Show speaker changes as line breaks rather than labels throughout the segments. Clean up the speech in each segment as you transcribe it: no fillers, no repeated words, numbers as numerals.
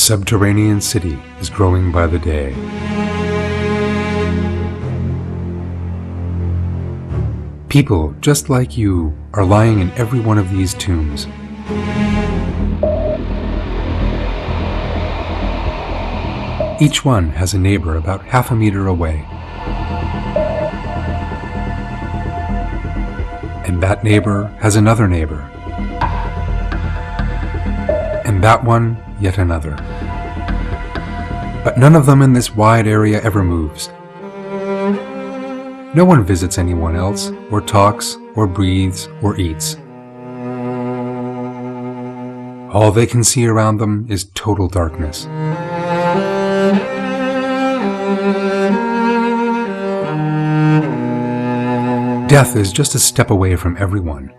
subterranean city is growing by the day. People just like you are lying in every one of these tombs. Each one has a neighbor about half a meter away. And that neighbor has another neighbor. And that one yet another. But none of them in this wide area ever moves. No one visits anyone else, or talks, or breathes, or eats. All they can see around them is total darkness. Death is just a step away from everyone.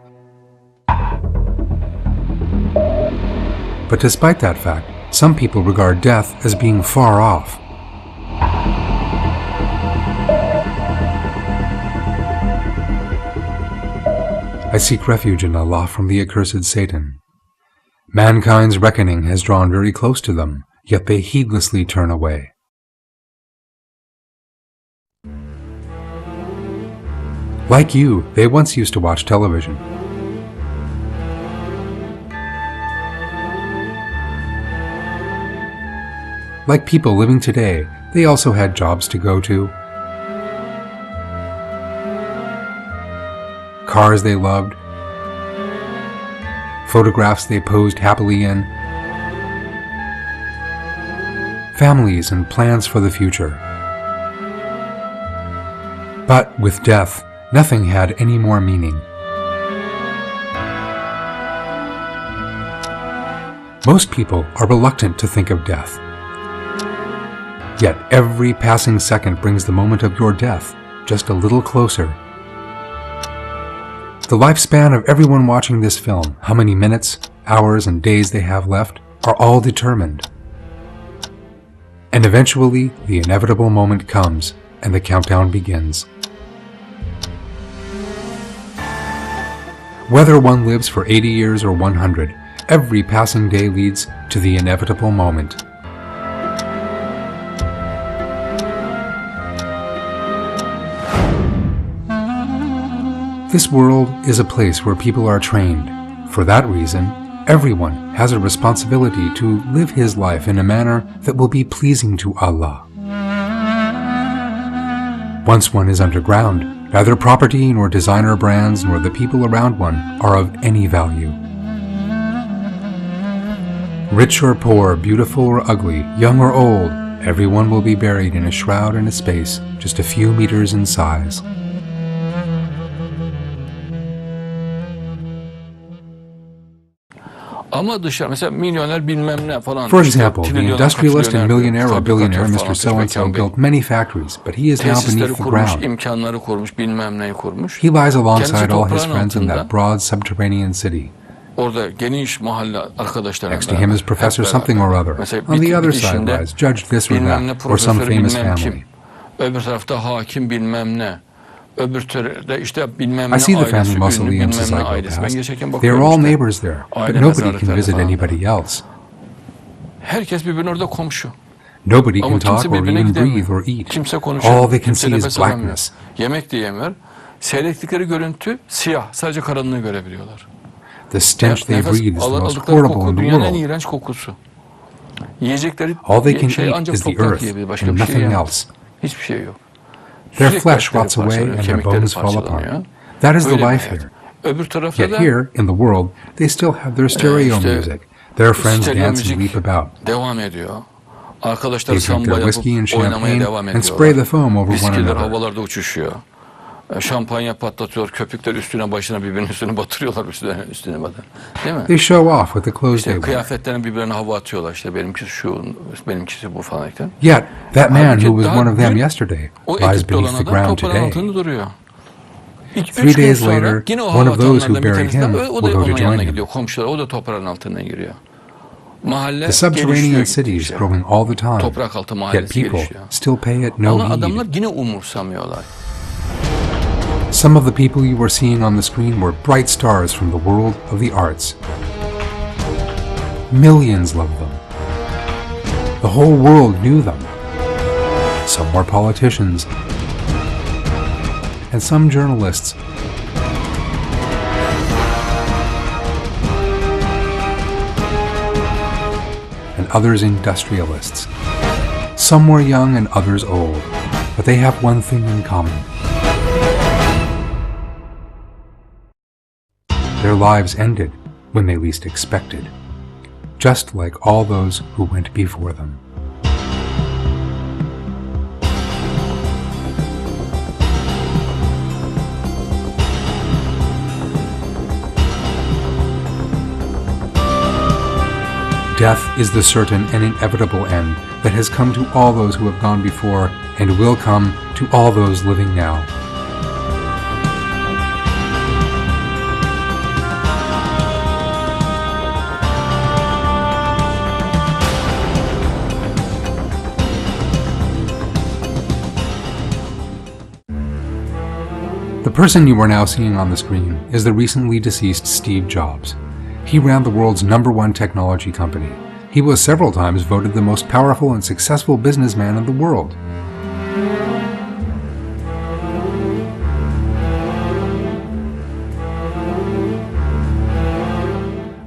But despite that fact, some people regard death as being far off. I seek refuge in Allah from the accursed Satan. Mankind's reckoning has drawn very close to them, yet they heedlessly turn away. Like you, they once used to watch television. Like people living today, they also had jobs to go to, cars they loved, photographs they posed happily in, families and plans for the future. But with death, nothing had any more meaning. Most people are reluctant to think of death. Yet every passing second brings the moment of your death just a little closer. The lifespan of everyone watching this film, how many minutes, hours, and days they have left, are all determined. And eventually, the inevitable moment comes, and the countdown begins. Whether one lives for 80 years or 100, every passing day leads to the inevitable moment. This world is a place where people are trained. For that reason, everyone has a responsibility to live his life in a manner that will be pleasing to Allah. Once one is underground, neither property nor designer brands nor the people around one are of any value. Rich or poor, beautiful or ugly, young or old, everyone will be buried in a shroud in a space just a few meters in size.
For
example, the industrialist and millionaire or billionaire Mr. So-and-so built many factories, but he is now beneath the ground. He lies alongside all his friends in that broad subterranean city. Next to him is Professor something or other. On the other side lies Judge this or that, or some famous family. I see the family mausoleums as I go past. They are all neighbors there, but nobody can visit anybody else. Nobody can talk or even breathe or eat. All they can see is blackness. The stench they breathe is the most horrible in the world. All they can eat is the earth and nothing else. Their flesh rots away and their bones fall apart. That is the life here. Yet here, in the world, they still have their stereo music. Their friends dance and leap about. They drink their whiskey and champagne and spray the foam over one another. They show off with the clothes they wear. Yet, that man who was one of them yesterday lies beneath the ground today. 3 days later, one of those who buried him will go to join him. The subterranean city is growing all the time, yet people still pay it no heed. Some of the people you were seeing on the screen were bright stars from the world of the arts. Millions love them. The whole world knew them. Some were politicians, and some journalists. And others industrialists. Some were young and others old, but they have one thing in common. Their lives ended when they least expected, just like all those who went before them. Death is the certain and inevitable end that has come to all those who have gone before and will come to all those living now. The person you are now seeing on the screen is the recently deceased Steve Jobs. He ran the world's #1 technology company. He was several times voted the most powerful and successful businessman in the world.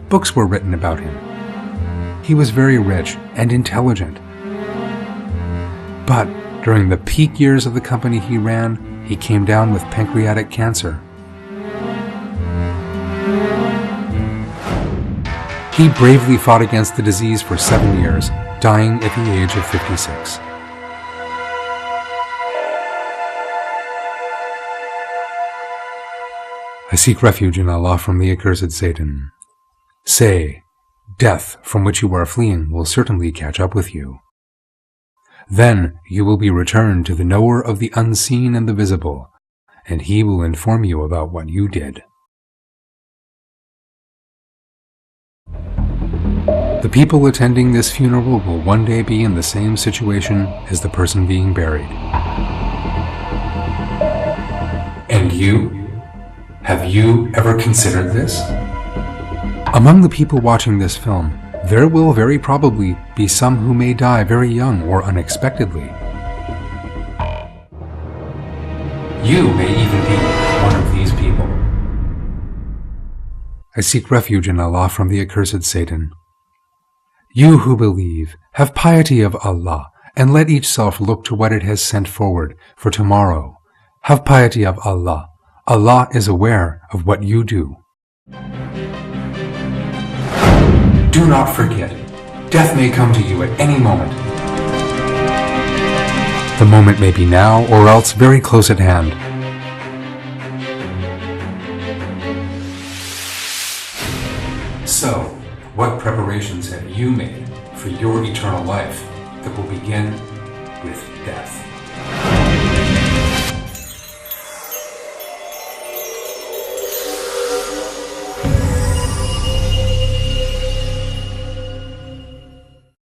Books were written about him. He was very rich and intelligent. But during the peak years of the company he ran, he came down with pancreatic cancer. He bravely fought against the disease for 7 years, dying at the age of 56. I seek refuge in Allah from the accursed Satan. Say, death from which you are fleeing will certainly catch up with you. Then you will be returned to the knower of the unseen and the visible, and he will inform you about what you did. The people attending this funeral will one day be in the same situation as the person being buried. And you? Have you ever considered this? Among the people watching this film, there will very probably be some who may die very young or unexpectedly. You may even be one of these people. I seek refuge in Allah from the accursed Satan. You who believe, have piety of Allah, and let each self look to what it has sent forward for tomorrow. Have piety of Allah. Allah is aware of what you do. Do not forget, death may come to you at any moment. The moment may be now or else very close at hand. So, what preparations have you made for your eternal life that will begin with death?